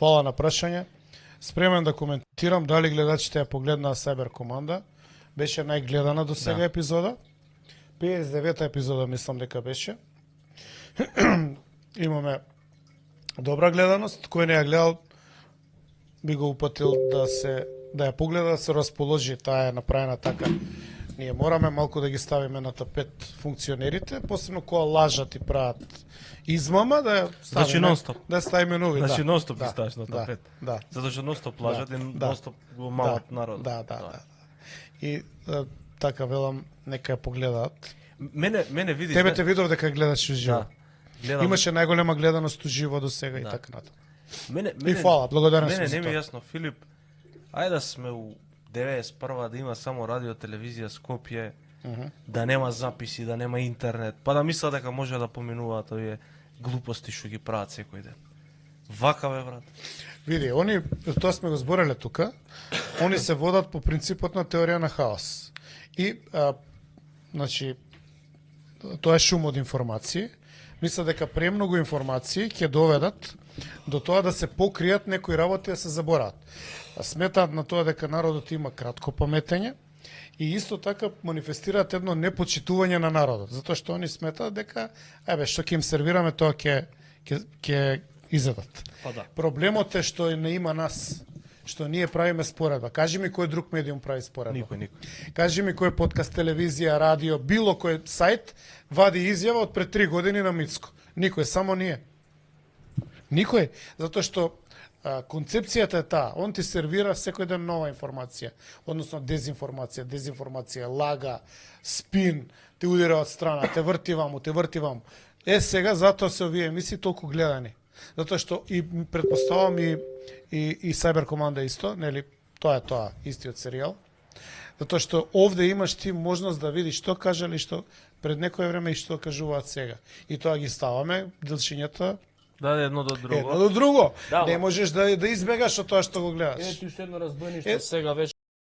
Фала на прашање. Спремен да коментирам дали гледачите ја погледнаа Cyber Команда. Беше најгледана до сега епизода. 59-та епизода мислам дека беше. Имаме добра гледаност. Кој не ја гледал би го упатил да ја погледа, да се расположи. Таа е направена така. Ние мораме малку да ги ставиме на тапет функционерите, посебно кога лажат и прават измама, да ја ставиме, Значи нон-стоп. да ставиме нови. Значи да. нон-стоп ги ставиш на тапет. Да. Затоа што нон-стоп лажат и нон-стоп го малат народ. Да. И така велам, нека ја погледаат. Мене видиш. Тебе те видов дека гледаш уживо. Гледам. Имаше најголема гледаност уживо до сега и така натаму. Мене И фала, благодарен сум Мене за не ми е тоа. јасно, Филип. Ајде да сме у 91-а да има само радио, телевизија, Скопје, да нема записи, да нема интернет, па да мисла дека може да поминуваат овие глупости што ги прават секој ден. Вака бе, брат. Види, они, тоа сме го збореле тука, они се водат по принципот на теорија на хаос. И, значи, тоа е шум од информации. Мисля дека премногу информации ќе доведат до тоа да се покријат некои работи да се забораат. Сметаат на тоа дека народот има кратко паметење и исто така манифестираат едно непочитување на народот, затоа што они сметаат дека што ќе им сервираме тоа ќе изедат. Па да. Проблемот е што не има нас, што ние правиме споредба. Кажи ми кој друг медиум прави споредба. Никој. Кажи ми кој подкаст, телевизија, радио, било кој сајт вади изјава од пред 3 години на Мицко. Никој, само ние. Никој, затоа што концепцијата е таа, он ти сервира секој ден нова информација, односно дезинформација, лага, спин, те удира од страна, те врти ваму. Е сега затоа се овие емисии толку гледани. Затоа што и предпоставам и Cyber Команда исто, нели, тоа е тоа, истиот серијал. Затоа што овде имаш ти можност да видиш што кажали, што пред некое време и што кажуваат сега. И тоа ги ставаме делчињата Да, едно до друго. едно до друго. Да, Не можеш да избегаш од тоа што го гледаш. Ти уште едно разбојни што сега веќе